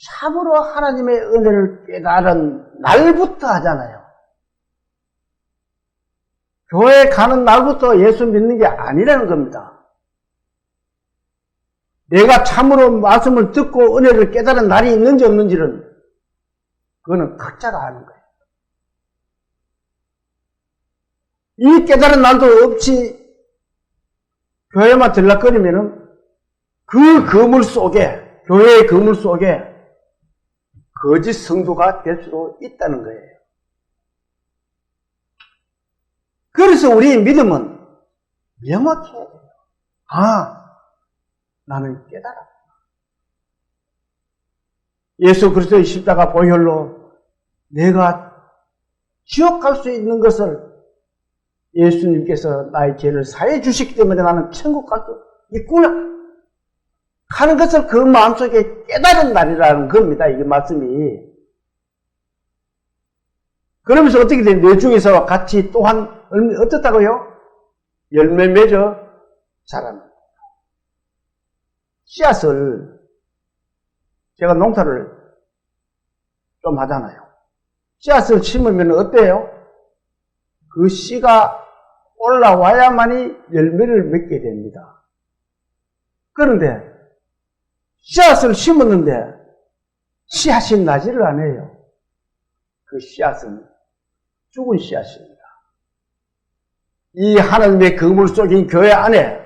참으로 하나님의 은혜를 깨달은 날부터 하잖아요. 교회 가는 날부터 예수 믿는 게 아니라는 겁니다. 내가 참으로 말씀을 듣고 은혜를 깨달은 날이 있는지 없는지는 그거는 각자가 아는 거예요. 이 깨달은 날도 없이 교회만 들락거리면은 그 그물 속에, 교회의 그물 속에 거짓 성도가 될 수도 있다는 거예요. 그래서 우리의 믿음은 명확해야 돼요. 아, 나는 깨달았다. 예수 그리스도의 십자가 보혈로 내가 지옥 갈 수 있는 것을 예수님께서 나의 죄를 사해 주시기 때문에 나는 천국 갈 수 있구나 하는 것을 그 마음속에 깨달은 날이라는 겁니다. 이게 말씀이. 그러면서 어떻게 돼? 내 중에서 같이 또한 어떻다고요? 열매 맺어 자라는. 씨앗을, 제가 농사를 좀 하잖아요. 씨앗을 심으면 어때요? 그 씨가 올라와야만이 열매를 맺게 됩니다. 그런데 씨앗을 심었는데 씨앗이 나지를 않아요. 그 씨앗은 죽은 씨앗입니다. 이 하나님의 그물 속인 교회 안에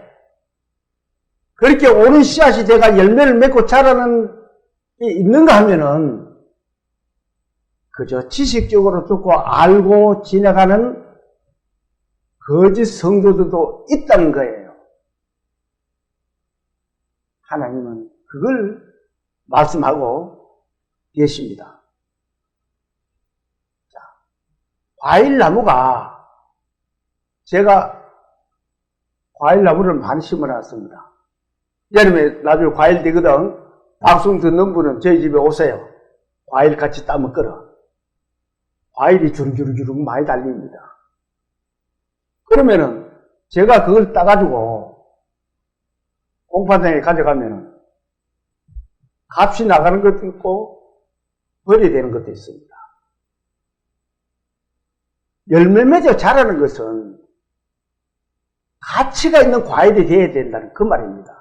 그렇게 옳은 씨앗이 내가 열매를 맺고 자라는 게 있는가 하면은 그저 지식적으로 듣고 알고 지나가는 거짓 성도들도 있다는 거예요. 하나님은 그걸 말씀하고 계십니다. 자, 과일나무가, 제가 과일나무를 많이 심어놨습니다. 여름에 나중에 과일 되거든. 방송 듣는 분은 저희 집에 오세요. 과일 같이 따면 끓어. 과일이 주르주르주르 많이 달립니다. 그러면은 제가 그걸 따가지고 공판장에 가져가면은 값이 나가는 것도 있고 버려야 되는 것도 있습니다. 열매 맺어 자라는 것은 가치가 있는 과일이 되어야 된다는 그 말입니다.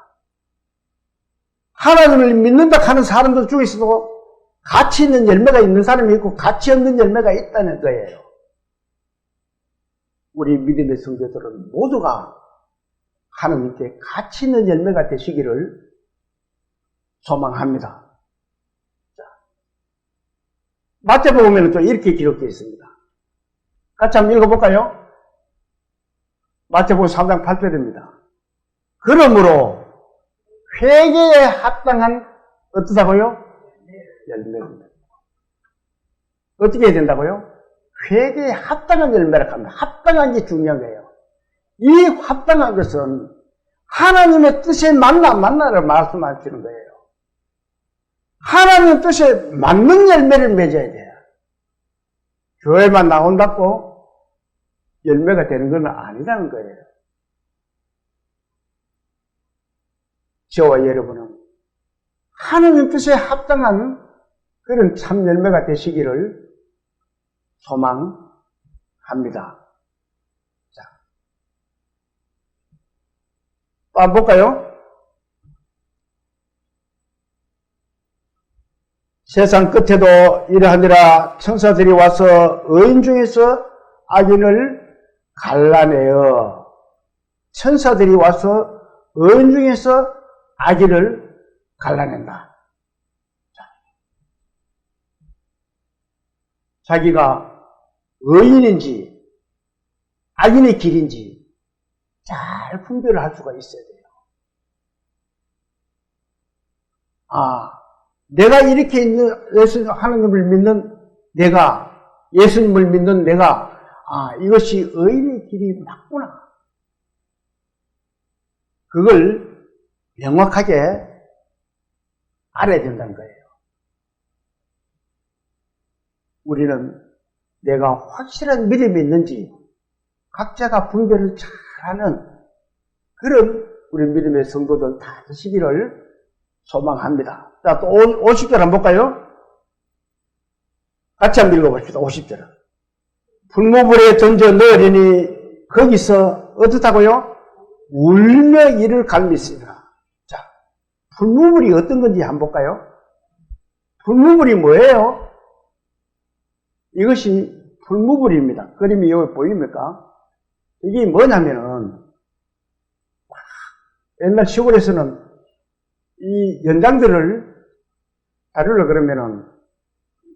하나님을 믿는다 하는 사람들 중에서도 가치 있는 열매가 있는 사람이 있고 가치 없는 열매가 있다는 거예요. 우리 믿음의 성도들은 모두가 하나님께 가치 있는 열매가 되시기를 소망합니다. 자, 마태복음 보면 또 이렇게 기록되어 있습니다. 같이 한번 읽어볼까요? 마태복음 3장 8절입니다. 그러므로 회개에 합당한 어떠다고요? 열매입니다. 어떻게 해야 된다고요? 회개에 합당한 열매라고 합니다. 합당한 게 중요한 거예요. 이 합당한 것은 하나님의 뜻에 맞나를 말씀하시는 거예요. 하나님의 뜻에 맞는 열매를 맺어야 돼요. 교회만 나온다고 열매가 되는 건 아니라는 거예요. 저와 여러분은 하나님 뜻에 합당한 그런 참 열매가 되시기를 소망합니다. 자, 또 한번 볼까요? 세상 끝에도 이러하니라 천사들이 와서 의인 중에서 악인을 갈라내어 천사들이 와서 의인 중에서 악인을 갈라낸다. 자기가 의인인지 악인의 길인지 잘 분별을 할 수가 있어야 돼요. 내가 이렇게 하나님을 믿는 내가, 예수님을 믿는 내가, 이것이 의인의 길이 맞구나. 그걸 명확하게 알아야 된다는 거예요. 우리는 내가 확실한 믿음이 있는지 각자가 분별을 잘하는 그런 우리 믿음의 성도들 다 되시기를 소망합니다. 자, 또 50절 한번 볼까요? 같이 한번 읽어봅시다. 50절. 풀무불에 던져 넣으리니 거기서 어떻다고요? 울며 이를 갈미시리라. 자, 풀무불이 어떤 건지 한번 볼까요? 풀무불이 뭐예요? 이것이 풀무불입니다. 그림이 여기 보입니까? 이게 뭐냐면은 옛날 시골에서는 이 연장들을 다루려 그러면은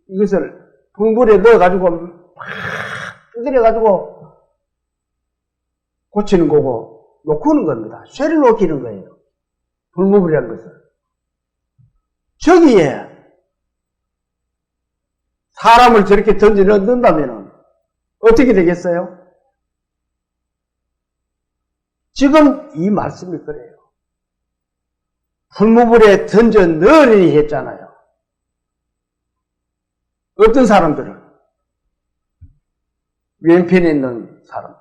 이것을 풀물에 넣어가지고 막 두드려가지고 고치는 거고 놓고는 겁니다. 쇠를 놓기는 거예요. 풀무불이라는 것은. 저기에 사람을 저렇게 던져 넣는다면은 어떻게 되겠어요? 지금 이 말씀이 그래요. 풀무불에 던져 넣으리니 했잖아요. 어떤 사람들은? 왼편에 있는 사람들.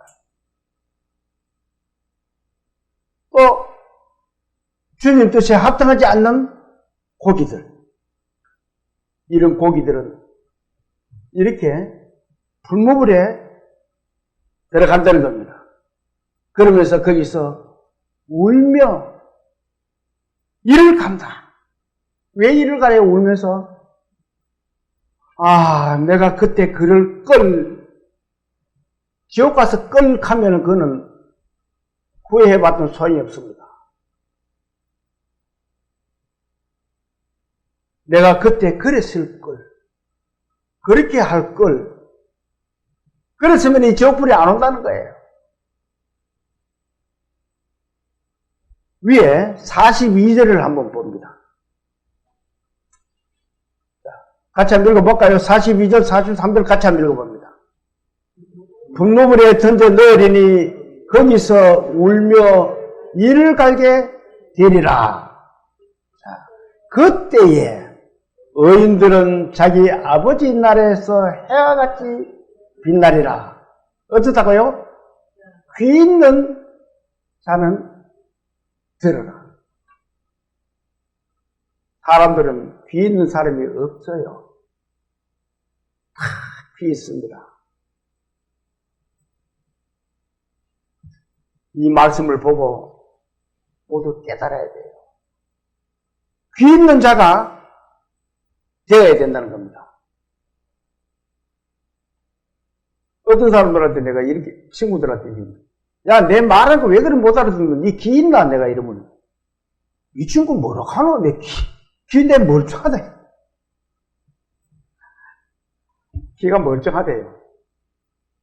또 주님 뜻에 합당하지 않는 고기들. 이런 고기들은 이렇게 풀무불에 들어간다는 겁니다. 그러면서 거기서 울며 이를 간다. 왜 이를 가요? 울면서 내가 그때 그를 지옥 가서 하면은 그거는 후회해봤던 소용이 없습니다. 내가 그때 그랬을 걸, 그렇게 할 걸, 그랬으면 이 지옥불이 안 온다는 거예요. 위에 42절을 한번 봅니다. 같이 한번 읽어볼까요? 42절, 43절 같이 한번 읽어봅니다. 풀무불에 던져 넣으리니 거기서 울며 이를 갈게 되리라. 자, 그때에 의인들은 자기 아버지 나라에서 해와 같이 빛나리라. 어떻다고요? 귀 있는 자는 들어라. 사람들은 귀 있는 사람이 없어요. 다 귀 있습니다. 이 말씀을 보고 모두 깨달아야 돼요. 귀 있는 자가 되어야 된다는 겁니다. 어떤 사람들한테 내가 이렇게, 친구들한테 야, 내 말하는 거 왜 그리 못 알아듣는 거야? 니 귀 있나? 내가 이러면. 이 친구 뭐라고 하노? 내 귀 멀쩡하다. 귀가 멀쩡하대요.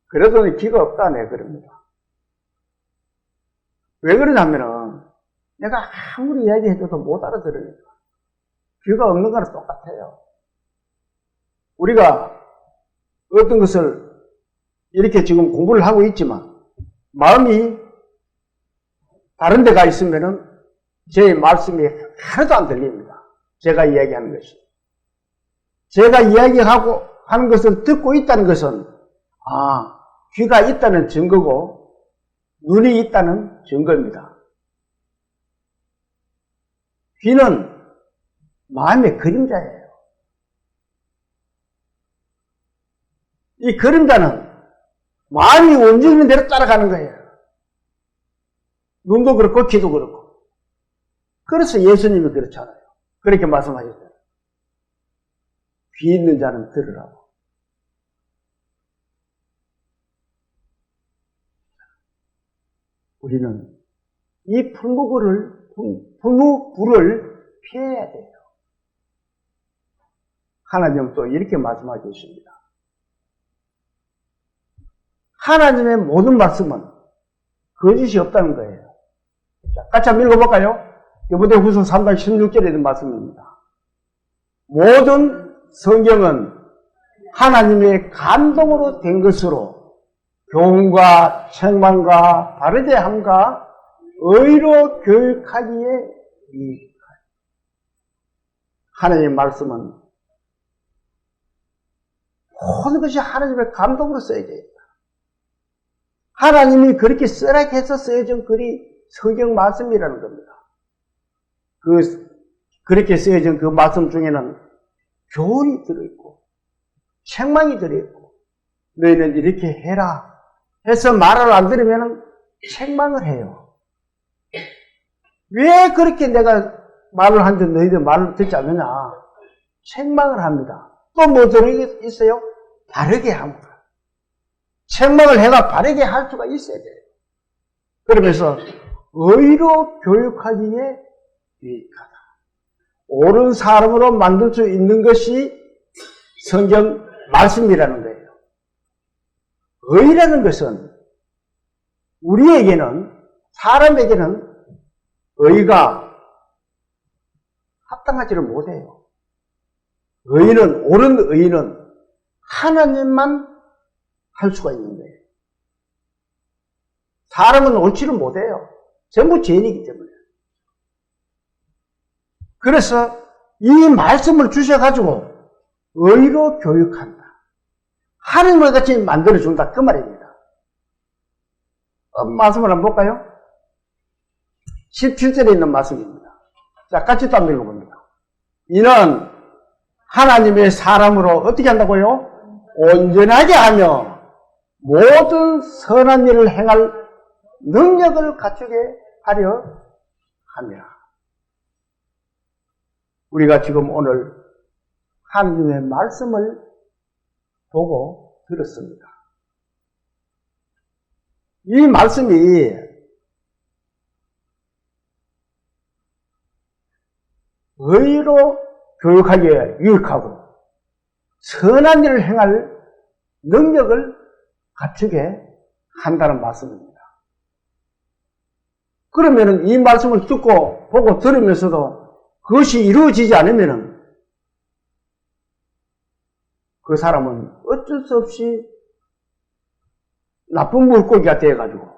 그래서 귀가 없다, 내가 그럽니다. 왜 그러냐면은, 내가 아무리 이야기해줘도 못 알아들으니까. 귀가 없는 거랑 똑같아요. 우리가 어떤 것을 이렇게 지금 공부를 하고 있지만, 마음이 다른 데가 있으면은 제 말씀이 하나도 안 들립니다. 제가 이야기하는 것이. 제가 이야기하고 하는 것을 듣고 있다는 것은 귀가 있다는 증거고 눈이 있다는 증거입니다. 귀는 마음의 그림자예요. 이 그림자는 마음이 움직이는 대로 따라가는 거예요. 눈도 그렇고 귀도 그렇고. 그래서 예수님이 그렇잖아요. 그렇게 말씀하셨어요. 귀 있는 자는 들으라고. 우리는 이 풀무불을 피해야 돼요. 하나님은 또 이렇게 말씀하고 계십니다. 하나님의 모든 말씀은 거짓이 없다는 거예요. 자, 같이 한번 읽어볼까요? 디모데후서 3장 16절에 있는 말씀입니다. 모든 성경은 하나님의 감동으로 된 것으로 교훈과 책망과 바르게 함과 의로 교육하기에 유익하다. 하나님의 말씀은 모든 것이 하나님의 감동으로 쓰여져 있다. 하나님이 그렇게 쓰라고 해서 쓰여진 글이 성경 말씀이라는 겁니다. 그렇게 쓰여진 그 말씀 중에는 교훈이 들어있고 책망이 들어있고 너희는 이렇게 해라 해서 말을 안 들으면 책망을 해요. 왜 그렇게 내가 말을 하는데 너희들 말을 듣지 않느냐? 책망을 합니다. 또 뭐 들어있어요? 바르게 합니다. 책망을 해가 바르게 할 수가 있어야 돼요. 그러면서 의로 교육하기에 유익하다. 옳은 사람으로 만들 수 있는 것이 성경 말씀이라는 거예요. 의라는 것은 우리에게는, 사람에게는 의가 합당하지를 못해요. 옳은 의는 하나님만 할 수가 있는 거예요. 사람은 옳지를 못해요. 전부 죄인이기 때문에. 그래서 이 말씀을 주셔가지고 의로 교육한다. 하나님을 같이 만들어준다. 그 말입니다. 말씀을 한번 볼까요? 17절에 있는 말씀입니다. 자, 같이 또 한번 읽어봅니다. 이는 하나님의 사람으로 어떻게 한다고요? 온전하게 하며 모든 선한 일을 행할 능력을 갖추게 하려 함이라. 우리가 지금 오늘 하나님의 말씀을 보고 들었습니다. 이 말씀이 의로 교육하기에 유익하고 선한 일을 행할 능력을 갖추게 한다는 말씀입니다. 그러면 이 말씀을 듣고 보고 들으면서도 그것이 이루어지지 않으면 그 사람은 어쩔 수 없이 나쁜 물고기가 되어가지고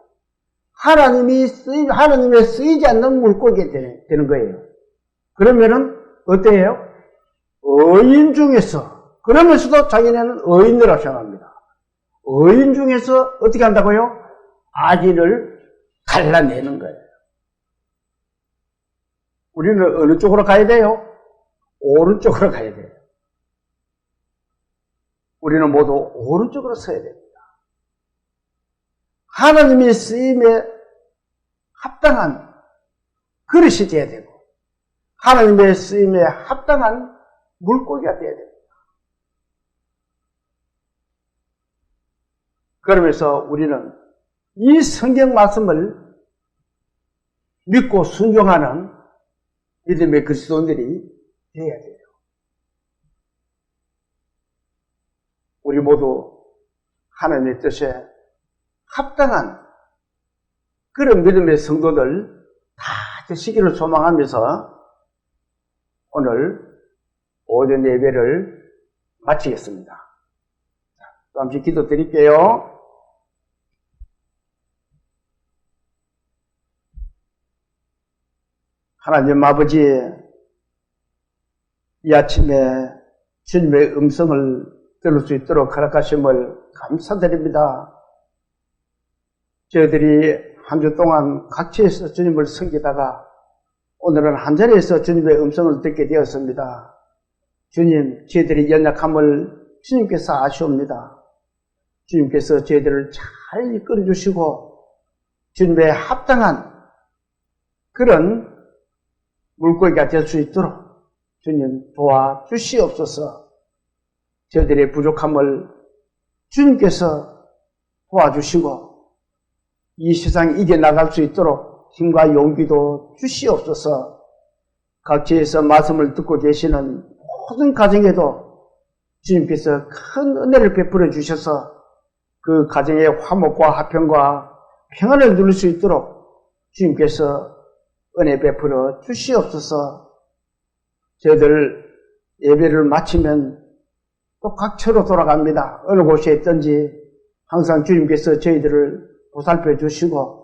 하나님의 쓰이지 않는 물고기가 되는 거예요. 그러면은 어때요? 의인 중에서, 그러면서도 자기네는 의인이라고 생각합니다. 의인 중에서 어떻게 한다고요? 악인을 갈라내는 거예요. 우리는 어느 쪽으로 가야 돼요? 오른쪽으로 가야 돼요. 우리는 모두 오른쪽으로 서야 됩니다. 하나님의 쓰임에 합당한 그릇이 되어야 되고 하나님의 쓰임에 합당한 물고기가 되어야 됩니다. 그러면서 우리는 이 성경 말씀을 믿고 순종하는 믿음의 그리스도인들이 되어야 돼요. 우리 모두 하나님의 뜻에 합당한 그런 믿음의 성도들 다 되시기를 소망하면서 오늘 오전 예배를 마치겠습니다. 또 잠시 기도 드릴게요. 하나님 아버지, 이 아침에 주님의 음성을 들을 수 있도록 허락하심을 감사드립니다. 저희들이 한 주 동안 각지에서 주님을 섬기다가 오늘은 한 자리에서 주님의 음성을 듣게 되었습니다. 주님, 저희들이 연약함을 주님께서 아시옵니다. 주님께서 저희들을 잘 이끌어 주시고 주님의 합당한 그런 물고기가 될 수 있도록 주님 도와주시옵소서. 저희들의 부족함을 주님께서 도와주시고 이 세상 이겨나갈 수 있도록 힘과 용기도 주시옵소서. 각지에서 말씀을 듣고 계시는 모든 가정에도 주님께서 큰 은혜를 베풀어 주셔서 그 가정의 화목과 화평과 평안을 누릴 수 있도록 주님께서 은혜 베풀어 주시옵소서. 저희들 예배를 마치면 또 각처로 돌아갑니다. 어느 곳에 있든지 항상 주님께서 저희들을 보살펴 주시고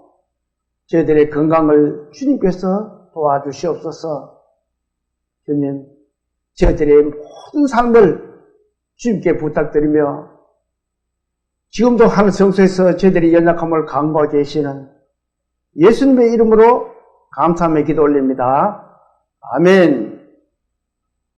저희들의 건강을 주님께서 도와주시옵소서. 주님, 저희들의 모든 삶을 주님께 부탁드리며 지금도 하늘 성소에서 저희들의 연약함을 간구하고 계시는 예수님의 이름으로 감사함의 기도 올립니다. 아멘.